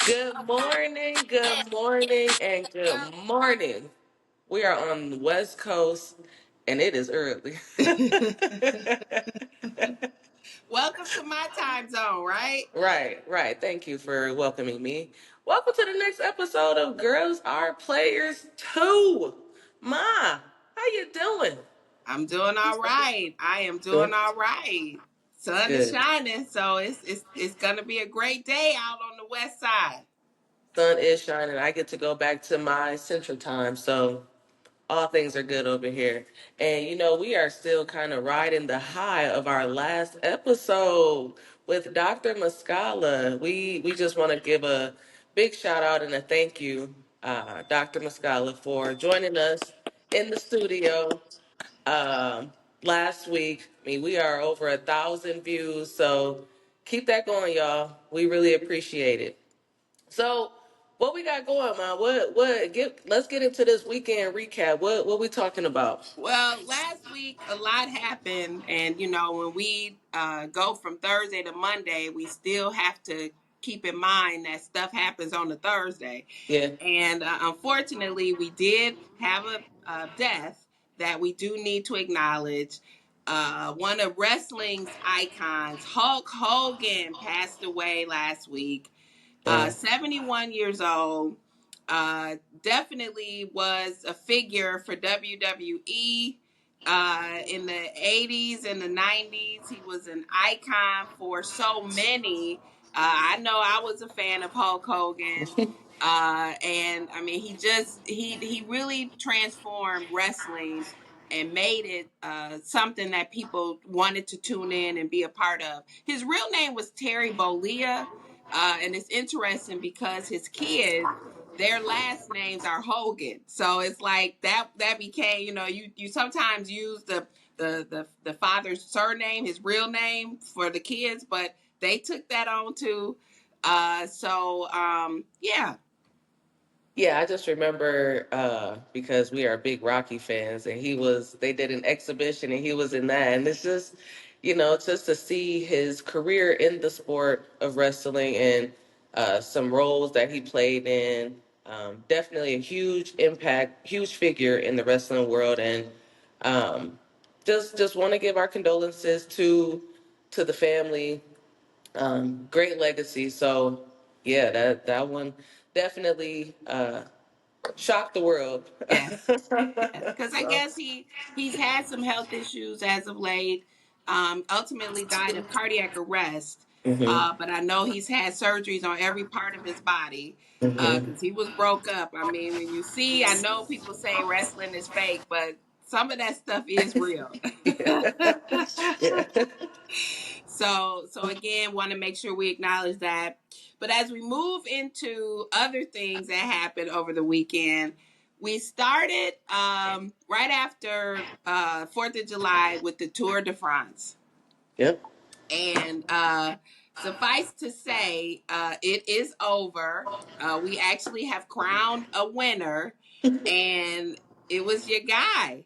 Good morning, and good morning. We are on the West Coast and it is early. Welcome to my time zone, right? Right. Thank you for welcoming me. Welcome to the next episode of Girls Are Players 2. Ma, how you doing? I'm doing all right. I am doing Good. all right. Sun is Good. shining, so it's gonna be a great day out on the west side. Sun is shining. I get to go back to my central time, so all things are good over here. And we are still kind of riding the high of our last episode with Dr. Muscala. We just want to give a big shout out and a thank you, Dr. Muscala, for joining us in the studio um, last week. I mean, we are over 1,000 views, so keep that going, y'all. We really appreciate it. So, what we got going, man? Let's get into this weekend recap. What we talking about? Well, last week a lot happened, and when we go from Thursday to Monday, we still have to keep in mind that stuff happens on the Thursday. Yeah. And unfortunately, we did have a death that we do need to acknowledge. One of wrestling's icons, Hulk Hogan, passed away last week. Yeah. 71 years old. Definitely was a figure for WWE in the 80s and the 90s. He was an icon for so many. I know I was a fan of Hulk Hogan. And I mean, he really transformed wrestling and made it something that people wanted to tune in and be a part of. His real name was Terry Bollea, and it's interesting because his kids, their last names are Hogan. So it's like that became, you sometimes use the father's surname, his real name for the kids, but they took that on too. Yeah. Yeah, I just remember because we are big Rocky fans, and they did an exhibition, and he was in that, and it's just, just to see his career in the sport of wrestling and some roles that he played in. Definitely a huge impact, huge figure in the wrestling world, and um, just want to give our condolences to the family. Great legacy. So yeah, that one definitely shocked the world. Yes, yes, because I So, guess he's had some health issues as of late. Ultimately died of cardiac arrest. hmm But I know he's had surgeries on every part of his body hmm because he was broke up. I mean, when you see, I know people say wrestling is fake, but some of that stuff is real. yeah. So again, want to make sure we acknowledge that. But as we move into other things that happened over the weekend, we started right after 4th of July with the Tour de France. Yep. And suffice to say, it is over. We actually have crowned a winner, and it was your guy,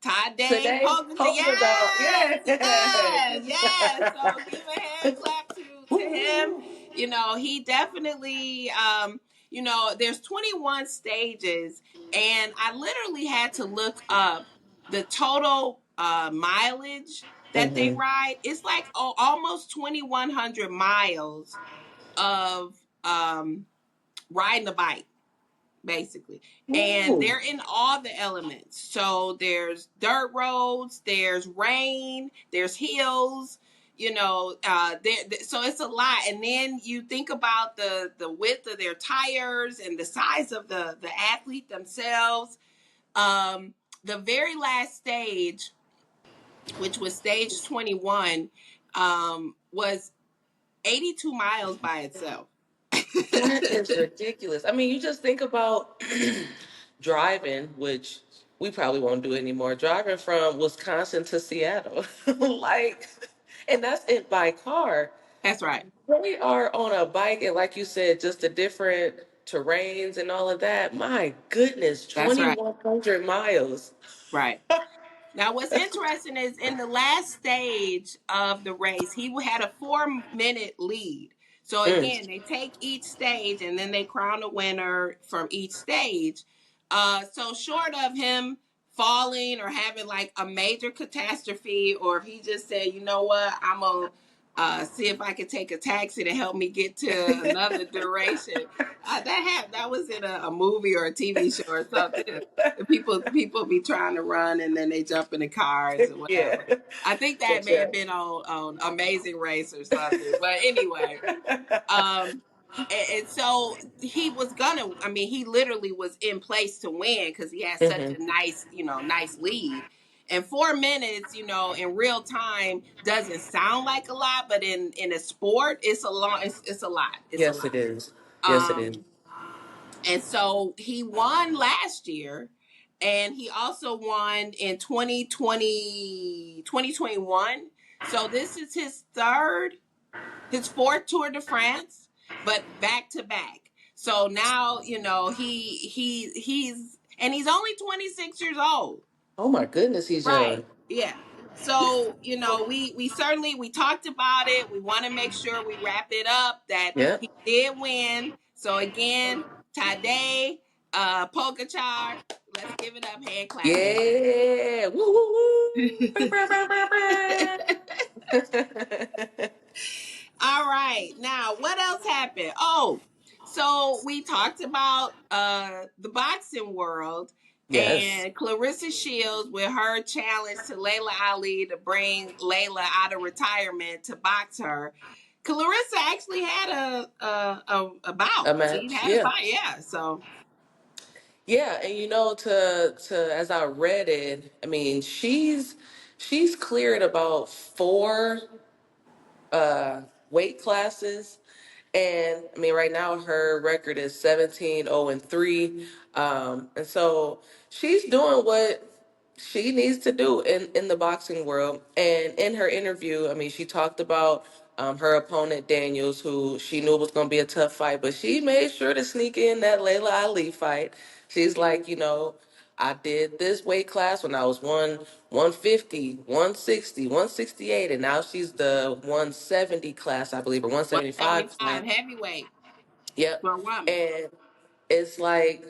Todd Day Today, Hogan. Hogan dog. Yes, Yeah. yes, yes. So give a hand clap to him. Woo. He definitely, there's 21 stages, and I literally had to look up the total mileage that they hmm ride. It's like almost 2,100 miles of riding a bike basically. And Woo. they're in all the elements. So there's dirt roads, there's rain, there's hills, so it's a lot. And then you think about the width of their tires and the size of the athlete themselves. The very last stage, which was stage 21, was 82 miles by itself. That is ridiculous. I mean, you just think about driving, which we probably won't do anymore, driving from Wisconsin to Seattle. Like, and that's it by car. That's right. We are on a bike, and like you said, just the different terrains and all of that. My goodness, That's right. 2,100 miles. Right. Now, what's interesting is in the last stage of the race, he had a 4-minute lead. So Mm. again, they take each stage and then they crown a winner from each stage. So short of him falling or having like a major catastrophe, or if he just said, you know what, I'm gonna see if I can take a taxi to help me get to another duration. That was in a movie or a TV show or something. People be trying to run and then they jump in the cars or Yeah. whatever. I think that But may yeah. have been on Amazing Race or something. But anyway, um, and so he was gonna. I mean, he literally was in place to win because he had such Hmm. a nice lead. And 4 minutes, in real time doesn't sound like a lot, but in a sport, it's a long. It's a lot. It's a Yes, lot. it is. Yes, it is. Um, and so he won last year, and he also won in 2021. So this is his fourth Tour de France, but back to back. So now, he's only 26 years old. Oh my goodness, he's Right. young. Yeah. So, we certainly we talked about it. We want to make sure we wrap it up that Yep. he did win. So again, Tadej, Pogacar, let's give it up, hand clap, hand Yeah. Woo woo woo. clap. All right. Now, what else happened? Oh, so we talked about the boxing world Yes. and Clarissa Shields with her challenge to Layla Ali to bring Layla out of retirement to box her. Clarissa actually had a bout. A She match. had a Yeah. fight, yeah. So Yeah, and to as I read it, I mean, she's cleared about four weight classes. And I mean, right now her record is 17-0-3. And so she's doing what she needs to do in the boxing world. And in her interview, I mean, she talked about her opponent, Daniels, who she knew was going to be a tough fight, but she made sure to sneak in that Layla Ali fight. She's like, I did this weight class when I was 150, 160, 168, and now she's the 170 class, I believe, or 175 class. 175 heavyweight Yep. for a woman. And it's like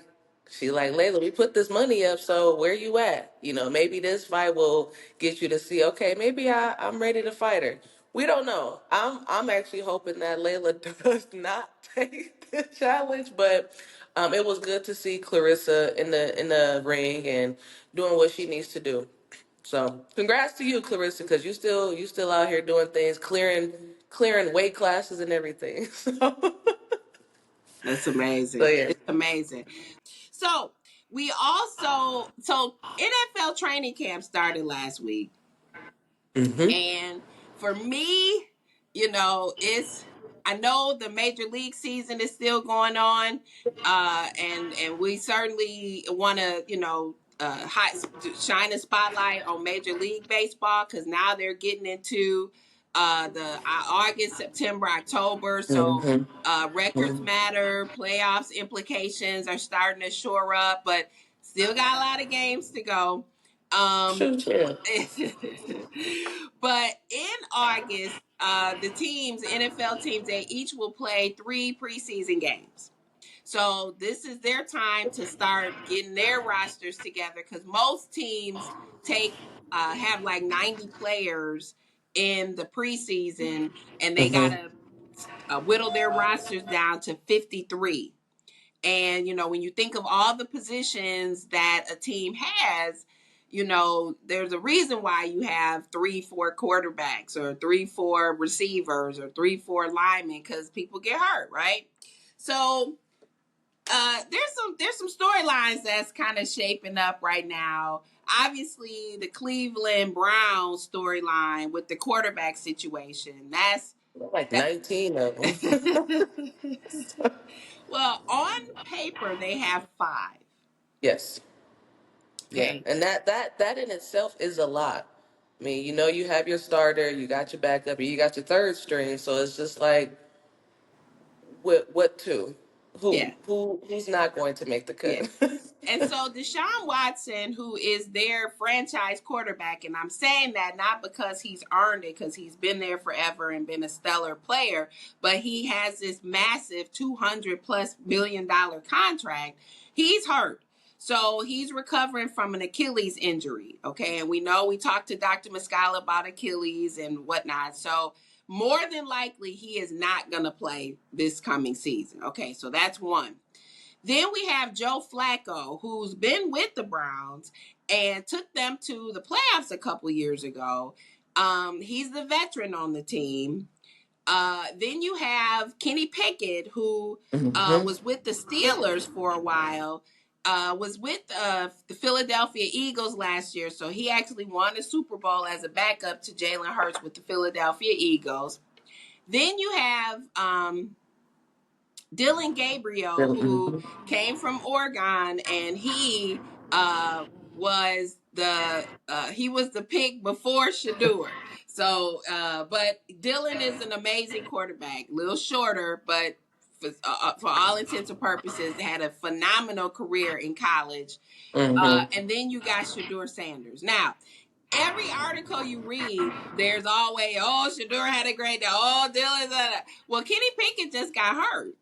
she's like, Layla, we put this money up, so where you at? Maybe this fight will get you to see, okay, maybe I'm ready to fight her. We don't know. I'm actually hoping that Layla does not take the challenge, but it was good to see Clarissa in the ring and doing what she needs to do. So congrats to you, Clarissa, because you still out here doing things, clearing weight classes and everything. That's So amazing. yeah. It's amazing. So NFL training camp started last week. Hmm. And for me, it's I know the major league season is still going on, and we certainly want to shine a spotlight on Major League Baseball because now they're getting into the August, September, October. So Hmm. records matter, playoffs implications are starting to shore up, but still got a lot of games to go. Um, Shoot, yeah. but in August, the NFL teams, they each will play 3 preseason games. So this is their time to start getting their rosters together because most teams have like 90 players in the preseason, and they Hmm. gotta whittle their rosters down to 53. And, when you think of all the positions that a team has, there's a reason why you have 3, 4 quarterbacks or 3, 4 receivers or 3, 4 linemen because people get hurt, right? So there's some storylines that's kind of shaping up right now. Obviously, the Cleveland Browns storyline with the quarterback situation. Like That 19 of them. well, on paper they have 5. Yes. Yeah. Okay. And that in itself is a lot. I mean, you have your starter, you got your backup, and you got your third string. So it's just like, what to? Yeah. Who's not going to make the Yeah. cut? And so Deshaun Watson, who is their franchise quarterback, and I'm saying that not because he's earned it, because he's been there forever and been a stellar player, but he has this massive $200+ million contract. He's hurt. So he's recovering from an Achilles injury. Okay. And we know we talked to Dr. Muscala about Achilles and whatnot. So more than likely, he is not going to play this coming season. Okay. So that's one. Then we have Joe Flacco, who's been with the Browns and took them to the playoffs a couple years ago. He's the veteran on the team. Then you have Kenny Pickett, who Hmm. was with the Steelers for a while, was with the Philadelphia Eagles last year. So he actually won a Super Bowl as a backup to Jalen Hurts with the Philadelphia Eagles. Then you have Dylan Gabriel, who Hmm. came from Oregon, and he he was the pick before Shador. So, but Dylan is an amazing quarterback, a little shorter, but for all intents and purposes, had a phenomenal career in college. Hmm. And then you got Shador Sanders. Now, every article you read, there's always, oh, Shador had a great day. Oh, Dylan. Well, Kenny Pickett just got hurt,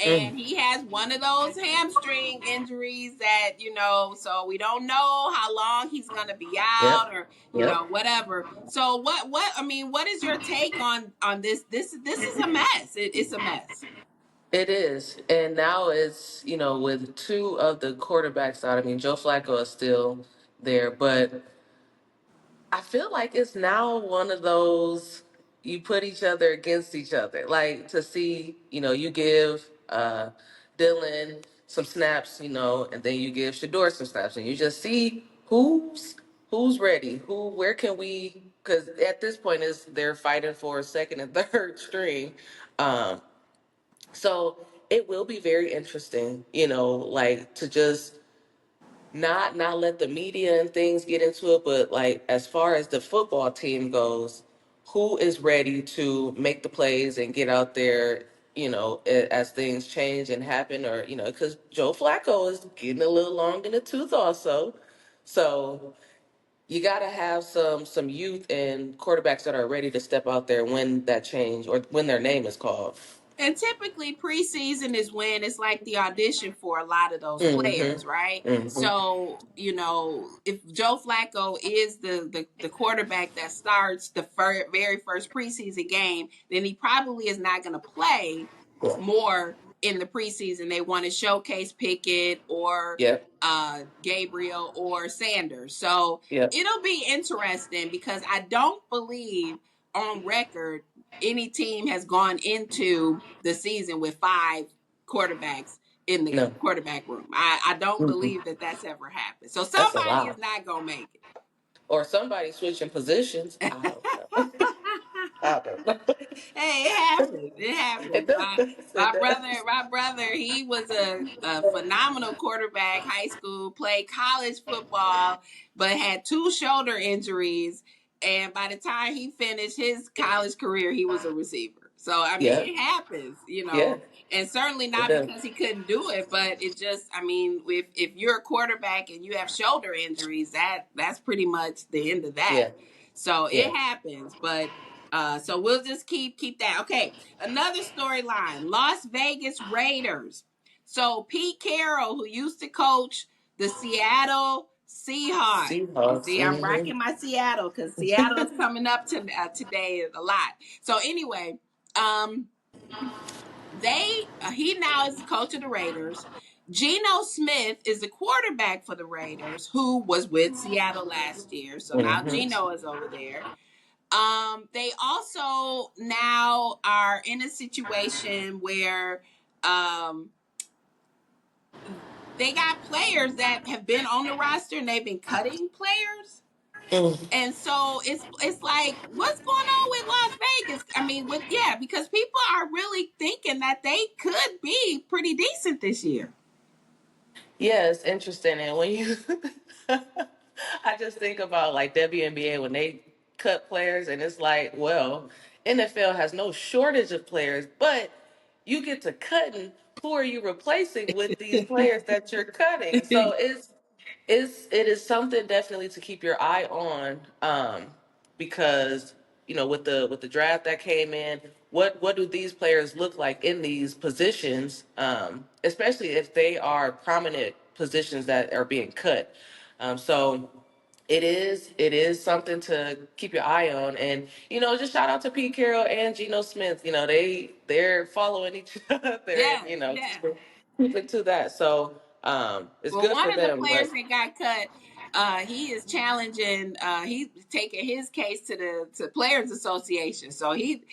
and he has one of those hamstring injuries that, so we don't know how long he's going to be Yep. out, or Yep. whatever. So what is your take on this is a mess. It's a mess. It is. And now it's, with two of the quarterbacks out. I mean, Joe Flacco is still there, but I feel like it's now one of those you put each other against each other. Like to see, you give Dylan some snaps, and then you give Shador some snaps, and you just see who's ready, where can we? Because at this point, is they're fighting for a second and third string. Um, so it will be very interesting, like to just not let the media and things get into it, but like as far as the football team goes, who is ready to make the plays and get out there, as things change and happen, or because Joe Flacco is getting a little long in the tooth also, so you got to have some youth and quarterbacks that are ready to step out there when that change or when their name is called. And typically preseason is when it's like the audition for a lot of those Mm-hmm. players, right? Mm-hmm. So, if Joe Flacco is the quarterback that starts the very first preseason game, then he probably is not going to play Yeah. more in the preseason. They want to showcase Pickett or Yep. Gabriel or Sanders. So Yep. it'll be interesting because I don't believe on record any team has gone into the season with five quarterbacks in the No. quarterback room. I don't Mm-mm. believe that that's ever happened. So That's a somebody lie. is not going to make it. Or somebody switching positions. I don't know. I don't know. Hey, it happens. It It happens. My does. It my brother, does. my brother, he was a phenomenal quarterback, high school, played college football, but had two shoulder injuries. And by the time he finished his college career, he was a receiver. So I mean, Yeah. it happens. Yeah. And certainly It not does. because he couldn't do it, but it just, I mean, if you're a quarterback and you have shoulder injuries, that's pretty much the end of that. Yeah. So it Yeah. happens, but so we'll just keep that. Okay, another storyline: Las Vegas Raiders. So Pete Carroll, who used to coach the Seattle Seahawks. You Seahawks. see, I'm Mm-hmm. rocking my Seattle because Seattle is coming up to today a lot. So anyway, um, he now is the coach of the Raiders. Geno Smith is the quarterback for the Raiders, who was with Seattle last year. So now Mm-hmm. Geno is over there. They also now are in a situation where um, they got players that have been on the roster and they've been cutting players. Mm. And so it's like, what's going on with Las Vegas? I mean, because people are really thinking that they could be pretty decent this year. Yeah, it's interesting. And when you, I just think about like WNBA when they cut players, and it's like, well, NFL has no shortage of players, but you get to cutting. Who are you replacing with these players that you're cutting? So it is something definitely to keep your eye on, because with the draft that came in, what do these players look like in these positions, especially if they are prominent positions that are being cut. So it is something to keep your eye on, and just shout out to Pete Carroll and Geno Smith. They're following each other, and Yeah, yeah. keeping to that. So it's Well, good for one of the them, players but that got cut, he is challenging. He's taking his case to the Players Association. So he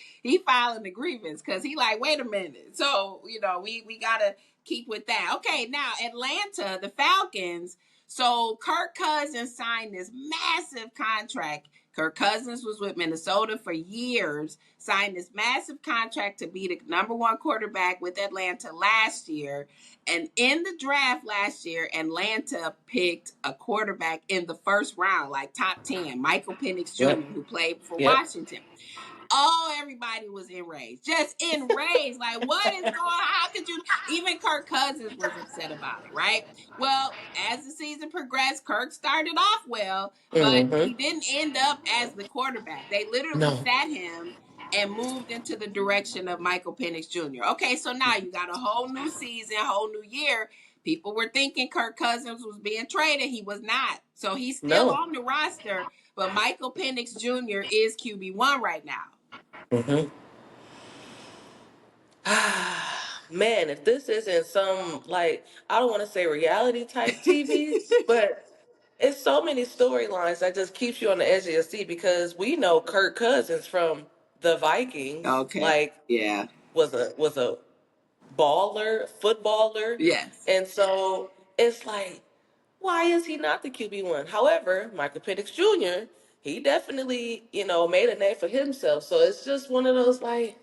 filing the grievance because he like, wait a minute. So we gotta keep with that. Okay, now Atlanta, the Falcons. So Kirk Cousins signed this massive contract. Kirk Cousins was with Minnesota for years, signed this massive contract to be the number one quarterback with Atlanta last year. And in the draft last year, Atlanta picked a quarterback in the first round, like top 10, Michael Penix yep, Jr., who played for yep. Washington. Oh, everybody was enraged, just enraged. Like, what is going on? How could you? Even Kirk Cousins was upset about it, right? Well, as the season progressed, Kirk started off well, but Hmm. he didn't end up as the quarterback. They literally No, sat him and moved into the direction of Michael Penix Jr. Okay, so now you got a whole new season, whole new year. People were thinking Kirk Cousins was being traded. He was not. So he's still no. on the roster, but Michael Penix Jr. is QB1 right now. Hmm. Man, if this isn't some, like, I don't want to say reality type TV, but it's so many storylines that just keeps you on the edge of your seat, because we know Kirk Cousins from the Vikings, Okay. like, Yeah. was a baller, footballer, Yes. and so it's like, why is he not the QB1? However, Michael Penix Jr., he definitely, made a name for himself. So it's just one of those, like,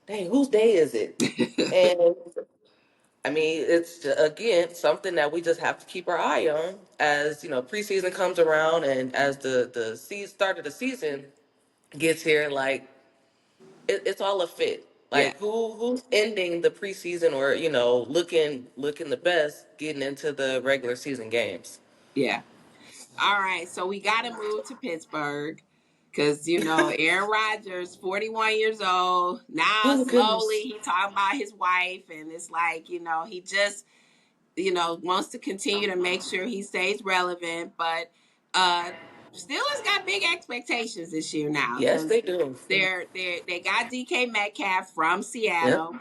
dang, whose day is it? And I mean, it's again something that we just have to keep our eye on as preseason comes around, and as the start of the season gets here. Like, it's all a fit. Yeah. Like, who's ending the preseason, or looking the best getting into the regular season games. Yeah. All right. So we got to move to Pittsburgh because, Aaron Rodgers, 41 years old. Now, Oh slowly, goodness. he talking about his wife. And it's like, he just, wants to continue to make sure he stays relevant. But Steelers got big expectations this year now Yes, because they do. they got DK Metcalf from Yep. Seattle.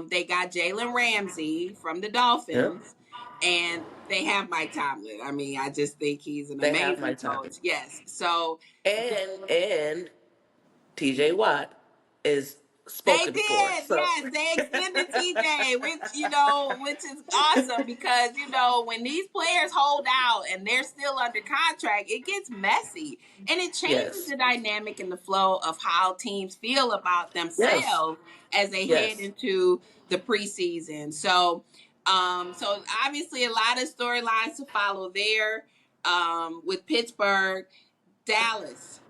They got Jalen Ramsey from the Yep. Dolphins, and they have Mike Tomlin. I mean, I just think he's an They have amazing my time. coach. Yes. So And TJ Watt is they spoken for. did, So yes. They extended TJ, which is awesome because when these players hold out and they're still under contract, it gets messy and it changes yes. the dynamic and the flow of how teams feel about Yes. themselves as they head Yes. into the preseason. So obviously a lot of storylines to follow there. With Pittsburgh, Dallas.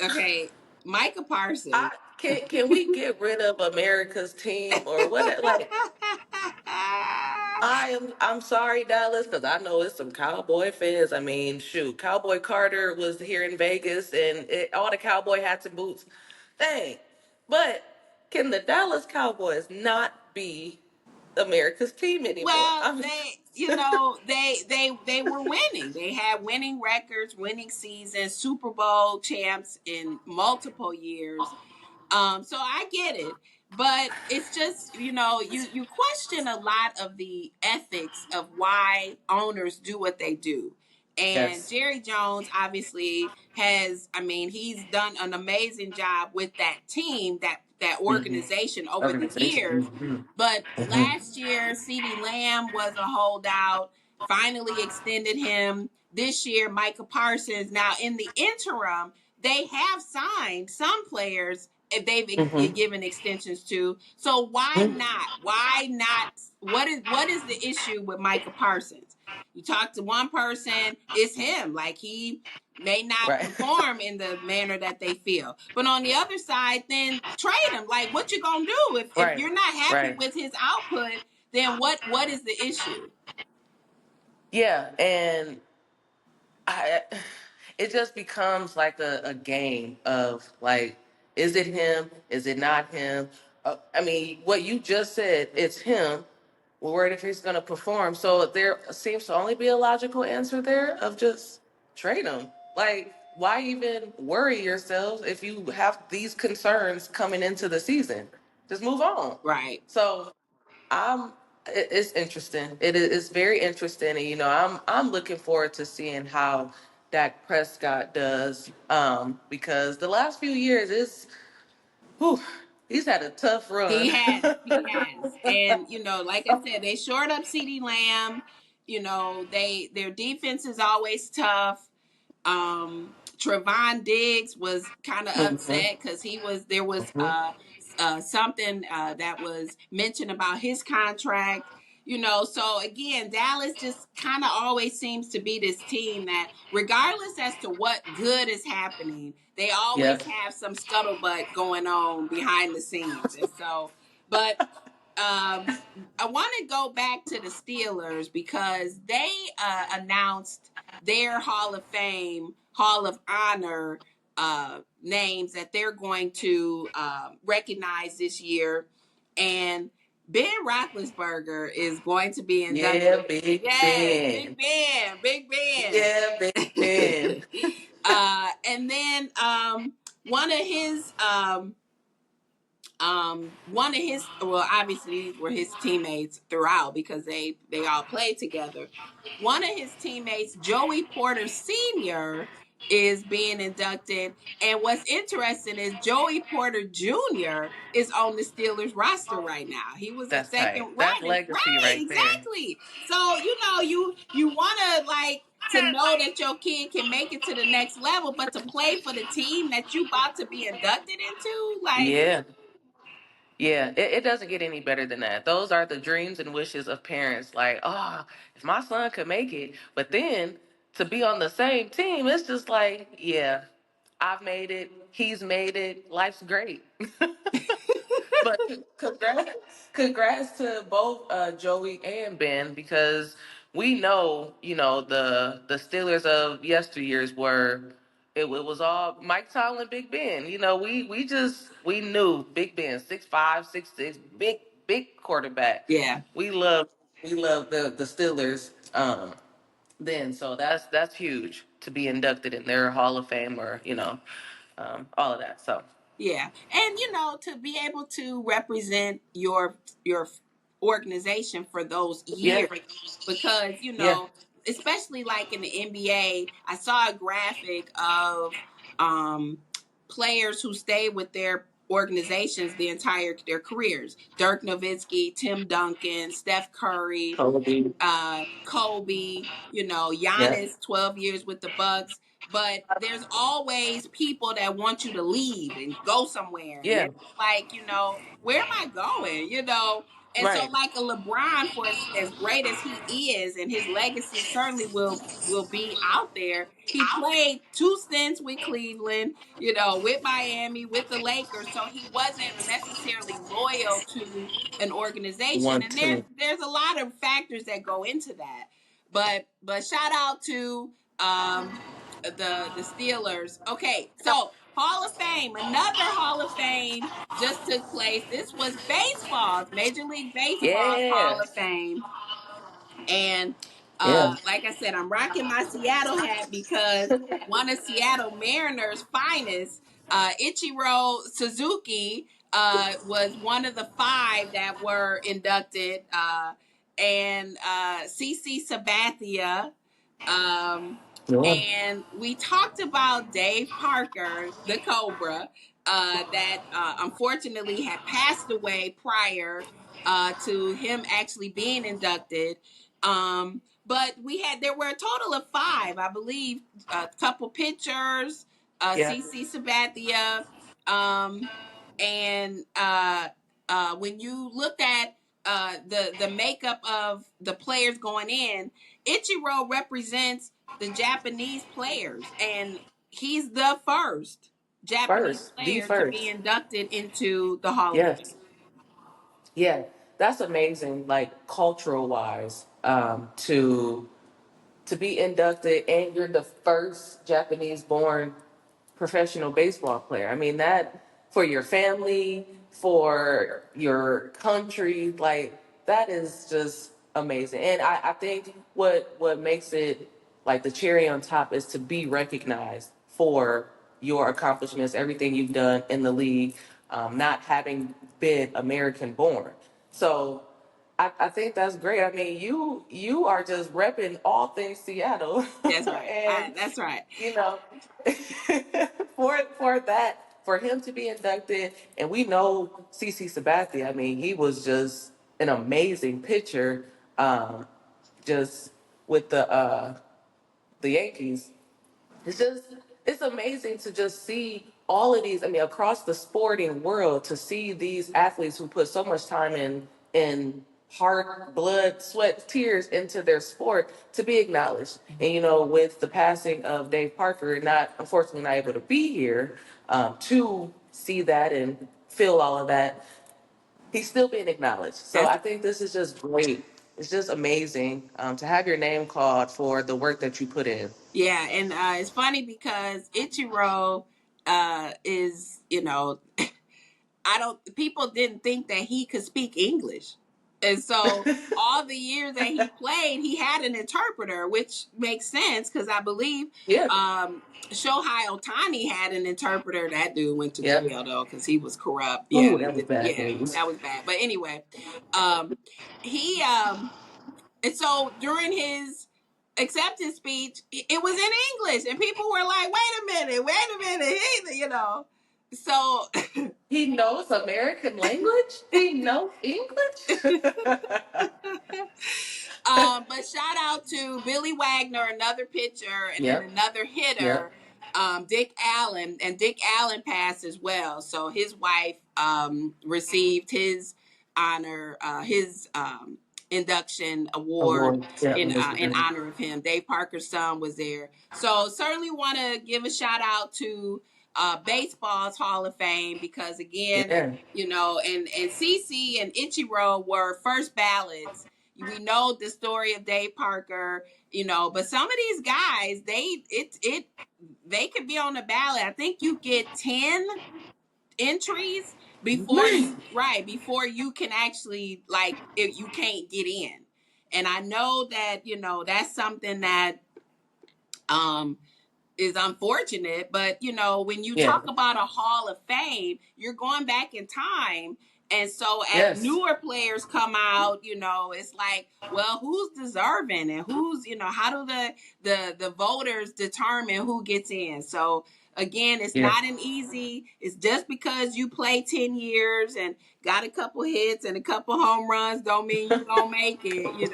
Okay, Micah Parsons. Can we get rid of America's team or what? Like, I'm sorry, Dallas, because I know it's some Cowboy fans. I mean, shoot, Cowboy Carter was here in Vegas, and all the cowboy hats and boots. Dang. But can the Dallas Cowboys not be America's team anymore? Well, they were winning. They had winning records, winning seasons, Super Bowl champs in multiple years. So I get it, but it's just you question a lot of the ethics of why owners do what they do. And Yes. Jerry Jones obviously has, I mean, he's done an amazing job with that team, that Mm-hmm. organization over the Organization. years. Mm-hmm. But Mm-hmm. last year, CeeDee Lamb was a holdout, finally extended him. This year, Micah Parsons. Now, in the interim, they have signed some players they've Mm-hmm. given extensions to. So why Mm-hmm. not? Why not? What is the issue with Micah Parsons? You talk to one person, it's him. Like may not Right. perform in the manner that they feel. But on the other side, then trade him. Like, what you gonna do if Right. you're not happy Right. with his output? Then what is the issue? Yeah, and I it just becomes like a game of like, is it him? Is it not him? I mean, what you just said, it's him. We're worried if he's going to perform. So there seems to only be a logical answer there of just trade him. Like, why even worry yourselves if you have these concerns coming into the season? Just move on. Right. So I'm. It's interesting. It's very interesting, and I'm looking forward to seeing how Dak Prescott does. Because the last few years is, whew, he's had a tough run. He has. He has. And like I said, they shored up CeeDee Lamb. Their defense is always tough. Trevon Diggs was kind of Mhm, upset because there was mhm. something that was mentioned about his contract. So again, Dallas just kind of always seems to be this team that, regardless as to what good is happening, they always Yep. have some scuttlebutt going on behind the scenes. And so, but um, I want to go back to the Steelers because they announced their Hall of Fame, Hall of Honor names that they're going to recognize this year. And Ben Roethlisberger is going to be Yeah, inducted. Big Yes, Big Ben. Ben, Big Yeah, Big Ben. Ben. And then one of his well, obviously these were his teammates throughout because they all played together. One of his teammates, Joey Porter Sr., is being inducted. And what's interesting is Joey Porter Jr. is on the Steelers roster right now. He was a That's tight. second, That's right? legacy Right, right there. exactly. So you want to, like, to know that your kid can make it to the next level, but to play for the team that you about to be inducted into, like, Yeah. Yeah, it doesn't get any better than that. Those are the dreams and wishes of parents. Like, oh, if my son could make it. But then to be on the same team, it's just like, yeah, I've made it. He's made it. Life's great. But congrats to both Joey and Ben, because we know, the Steelers of yesteryears were, it was all Mike Tomlin, Big Ben. We knew Big Ben, 6'5", 6'6", big quarterback. yeah. We love the Steelers then, so that's huge to be inducted in their Hall of Fame, or all of that. So Yeah. And to be able to represent your organization for those yeah, years, because yeah, especially like in the NBA, I saw a graphic of um players who stayed with their organizations their careers. Dirk Nowitzki, Tim Duncan, Steph Curry, Kobe, Kobe, yeah, Giannis, 12 years with the Bucks. But there's always people that want you to leave and go somewhere. And yeah. it's like, where am I going? And so, Right. like a LeBron, for as great as he is, and his legacy certainly will be out there. He played two stints with Cleveland, with Miami, with the Lakers, so he wasn't necessarily loyal to an organization. One, And there's two. there's a lot of factors that go into that. But shout out to the Steelers. Okay, so Hall of Fame, another Hall of Fame just took place. This was baseball's Major League Baseball's Hall Yeah. of Fame. And Yeah. like I said, I'm rocking my Seattle hat because one of Seattle Mariners' finest, Ichiro Suzuki, was one of the five that were inducted. And CC Sabathia. Um, Yeah. and we talked about Dave Parker, the Cobra, that unfortunately had passed away prior to him actually being inducted. But there were a total of five, I believe, a couple pitchers, Yeah. CC Sabathia, um, and when you looked at the makeup of the players going in, Ichiro represents the Japanese players, and he's the first Japanese First, the player to be first. inducted into the Hall of Fame. Yes. Yeah, that's amazing. Like cultural wise, to be inducted, and you're the first Japanese-born professional baseball player. I mean, that for your family, for your country, like that is just amazing. And I think what makes it like the cherry on top is to be recognized for your accomplishments, everything you've done in the league, not having been American born. So I think that's great. I mean, you are just repping all things Seattle, That's right. and That's right. you know, for him to be inducted, and we know CC Sabathia. I mean, he was just an amazing pitcher, just with the Yankees. It's just it's amazing to just see all of these. I mean, across the sporting world, to see these athletes who put so much time in heart, blood, sweat, tears into their sport to be acknowledged. And with the passing of Dave Parker, not unfortunately not able to be here to see that and feel all of that, he's still being acknowledged. So That's I think this is just great. It's just amazing to have your name called for the work that you put in. Yeah, and it's funny because Ichiro is, I don't people didn't think that he could speak English. And so all the years that he played, he had an interpreter, which makes sense because I believe Yeah. Shohei Otani had an interpreter. That dude went to Yep. jail though because he was corrupt. Yeah, Ooh, that was bad yeah, news. that was bad. But anyway, um, he and so during his acceptance speech, it was in English, and people were like, wait a minute, So, He knows American language? He knows English? but shout out to Billy Wagner, another pitcher, and then Yep. another Yep. hitter, Dick Allen, and Dick Allen passed as well. So his wife received his honor, his induction award Award. Yep. in Elizabeth. honor of him. Dave Parker's son was there. So certainly want to give a shout out to baseball's Hall of Fame because again, Yeah. and CC and Ichiro were first ballots. We know the story of Dave Parker, but some of these guys, they could be on the ballot. I think you get 10 entries Man. before you can actually like if you can't get in. And I know that, that's something that um is unfortunate, but when you Yeah. talk about a Hall of Fame, you're going back in time. And so as Yes. newer players come out, it's like, well, who's deserving and who's, how do the voters determine who gets in? So again, it's Yeah. not an easy, it's just because you play 10 years and got a couple hits and a couple home runs don't mean you gonna make it.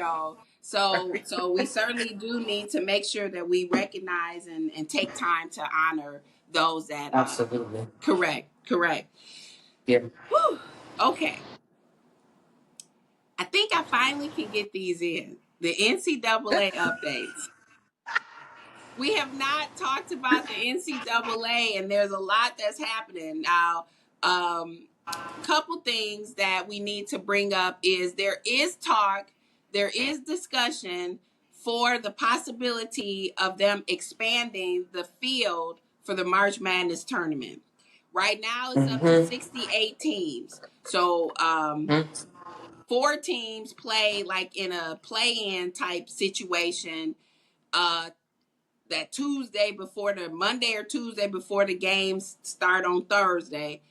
So we certainly do need to make sure that we recognize and take time to honor those that Absolutely. correct. Yeah. Whew. Okay. I think I finally can get these in. The NCAA updates. We have not talked about the NCAA, and there's a lot that's happening now. Couple things that we need to bring up is there is discussion for the possibility of them expanding the field for the March Madness tournament. Right now, it's up to Mm-hmm. 68 teams. So, Mm-hmm. four teams play like in a play-in type situation. Uh, that Tuesday before the Monday or Tuesday before the games start on Thursday.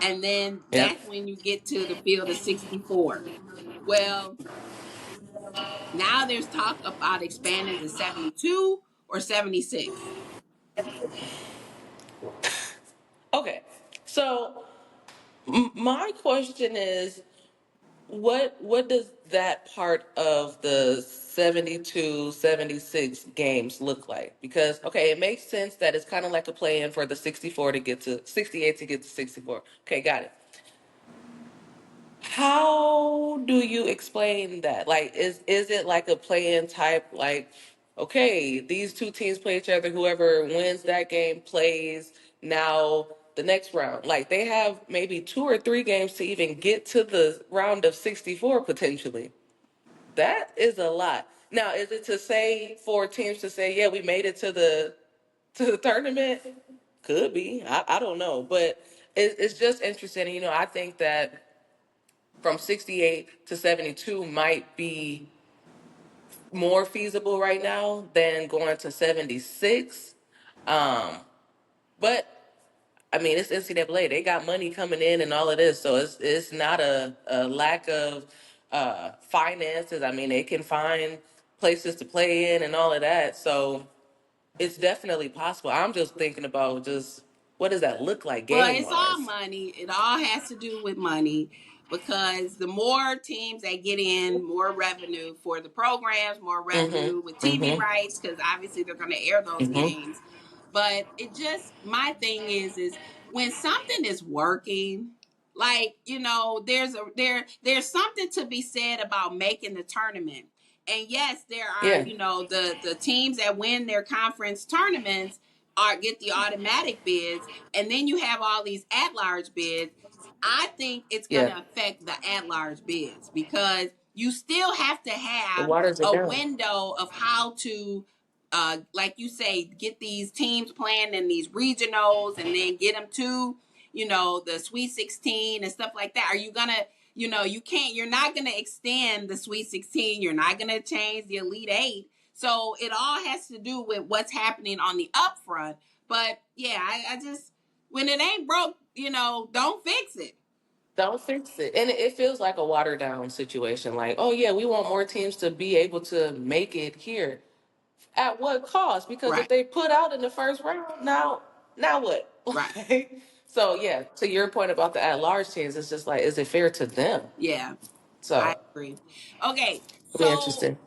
And then Yep. that's when you get to the field of 64. Well, now there's talk about expanding to 72 or 76. Okay. So my question is, what does that part of the 72 76 games look like? Because okay, it makes sense that it's kind of like a play-in for the 64 to get to 68 to get to 64. Okay, got it. How do you explain that? Like, is it like a play-in type, like okay, these two teams play each other. Whoever wins that game plays now the next round. Like they have maybe 2 or 3 games to even get to the round of 64 potentially. That is a lot. Now, is it to say for teams to say, yeah, we made it to the tournament? Could be. I don't know, but it's just interesting. You know, I think that from 68 to 72 might be more feasible right now than going to 76. Um, but I mean, it's NCAA. They got money coming in and all of this, so it's not a lack of finances. I mean, they can find places to play in and all of that. So it's definitely possible. I'm just thinking about just what does that look like Well, game it's all wise. money. It all has to do with money because the more teams that get in, more revenue for the programs, more revenue with Mm-hmm. TV Mm-hmm. rights because obviously they're going to air those Mm-hmm. games. But it just my thing is when something is working, like there's something to be said about making the tournament. And yes, there are Yeah. the teams that win their conference tournaments are get the automatic bids, and then you have all these at-large bids. I think it's going Yeah. to affect the at-large bids because you still have to It have waters it a down. window of how to like you say, get these teams playing in these regionals and then get them to, the Sweet 16 and stuff like that. Are you gonna, you're not gonna extend the Sweet 16. You're not gonna change the Elite Eight. So it all has to do with what's happening on the upfront. But yeah, I just when it ain't broke, don't fix it. Don't fix it. And it feels like a watered down situation. Like, oh yeah, we want more teams to be able to make it here. At what cost? Because if Right, they put out in the first round, now what? right. Like, so yeah, to your point about the at large teams, it's just like, is it fair to them? Yeah, I So agree. Okay, it'll be so interesting.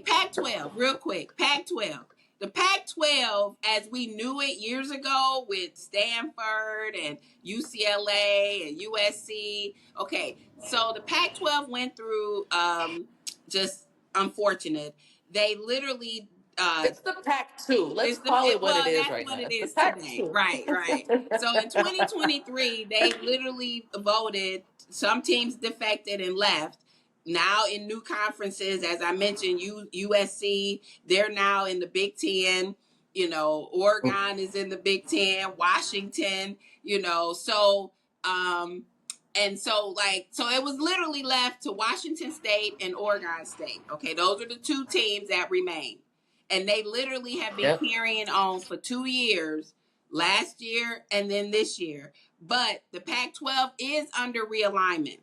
Pac-12, real quick, Pac-12. The Pac-12, as we knew it years ago with Stanford and UCLA and USC. Okay, so the Pac-12 went through just unfortunate. They literally It's the pack two. Let's call it what it well, is that's right what now. it It's the is pack today. two. Right, right. So in 2023, they literally voted. Some teams defected and left. Now in new conferences, as I mentioned, USC, they're now in the Big Ten. Oregon is in the Big Ten. Washington, so so it was literally left to Washington State and Oregon State. Okay, those are the two teams that remain, and they literally have been Yep. carrying on for 2 years, last year and then this year. But the Pac-12 is under realignment.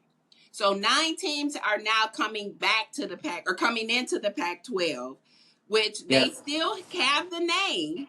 So 9 teams are now coming back to the Pac or coming into the Pac-12, which they Yep. still have the name,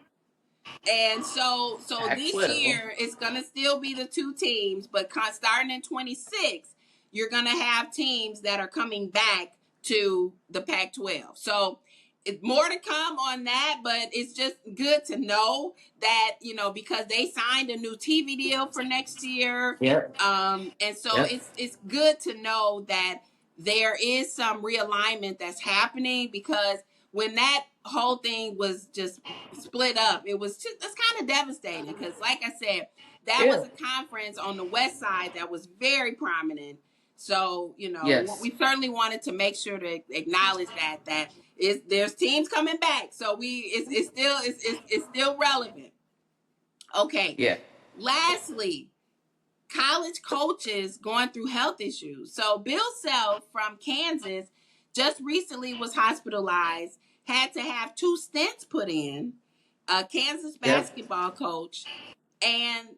and so Pack this 12. year it's gonna still be the 2 teams, but starting in 26, you're gonna have teams that are coming back to the Pac-12. So it's more to come on that, but it's just good to know that because they signed a new TV deal for next year, Yep. and so Yep. it's good to know that there is some realignment that's happening because when that whole thing was just split up, it's kind of devastating because, like I said, that was Yeah. a conference on the west side that was very prominent. So Yes. we certainly wanted to make sure to acknowledge that is there's teams coming back. So it's still relevant. Okay. Yeah. Lastly, college coaches going through health issues. So Bill Self from Kansas just recently was hospitalized, had to have 2 stents put in, a Kansas Yep. basketball coach, and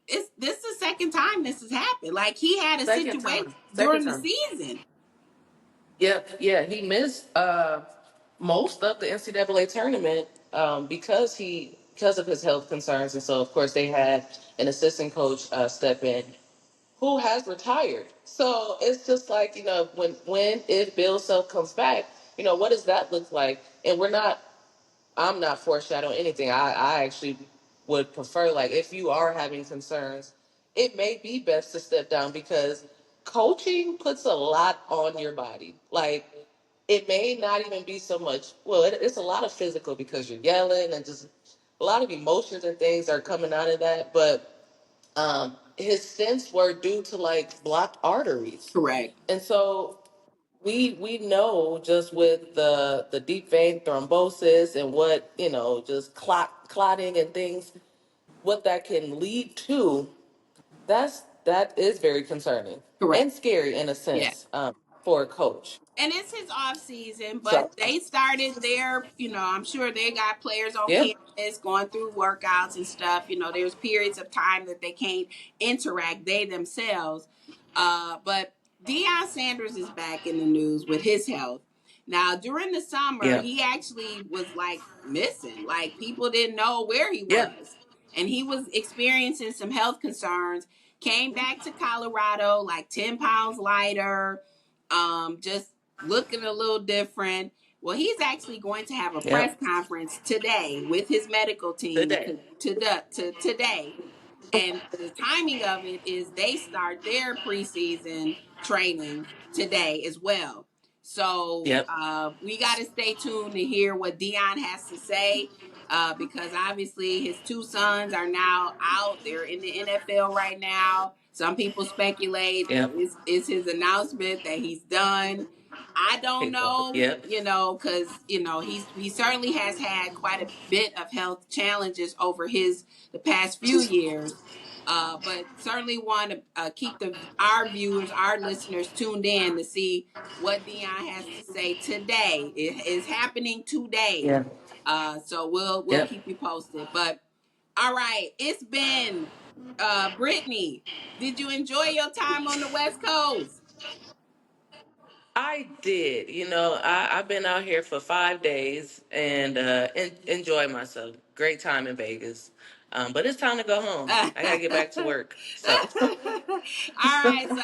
this is the second time this has happened. Like he had a Second situation time. Second during the time. season. Yep. Yeah. He missed most of the NCAA tournament because of his health concerns, and so of course they had an assistant coach step in who has retired. So it's just like when if Bill Self comes back, what does that look like? And I'm not foreshadowing anything. I actually would prefer, like, if you are having concerns, it may be best to step down because coaching puts a lot on your body. Like, it may not even be so much. Well, it's a lot of physical because you're yelling and just a lot of emotions and things are coming out of that. But his stents were due to like blocked arteries, Correct. and so we know just with the deep vein thrombosis and what just clotting and things, what that can lead to. That is very concerning Correct. and scary in a Yeah. sense, for a coach. And it's his off season, but So they started their, I'm sure they got players on yeah, campus going through workouts and stuff. There's periods of time that they can't interact, they themselves. But Deion Sanders is back in the news with his health. Now, during the summer, yeah, he actually was like missing. Like people didn't know where he yeah, was. And he was experiencing some health concerns. Came back to Colorado like 10 pounds lighter, just looking a little different. Well, he's actually going to have a yeah. press conference today with his medical team Today, to today. And the timing of it is they start their preseason training today as well. So yep, we got to stay tuned to hear what Deion has to say, because obviously his two sons are now out. They're in the NFL right now. Some people speculate yep, is his announcement that he's done. I don't know, yep, because he certainly has had quite a bit of health challenges over the past few years. But certainly want to keep our viewers, our listeners tuned in to see what Deion has to say today. It is happening today. yeah, So we'll yep. keep you posted. But all right, it's been Brittany. Did you enjoy your time on the West Coast? I did. I've been out here for 5 days and enjoy myself. Great time in Vegas. But it's time to go home. All I gotta get back to work. So, right, so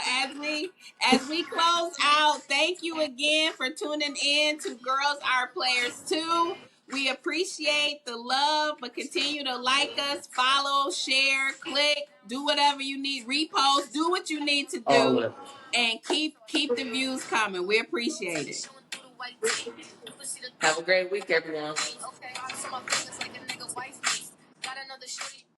as we close out, thank you again for tuning in to Girls Are Players Too. We appreciate the love, but continue to like us, follow, share, click, do whatever you need, repost, do what you need to all do, of it. and keep the views coming. We appreciate it. Have a great week, everyone.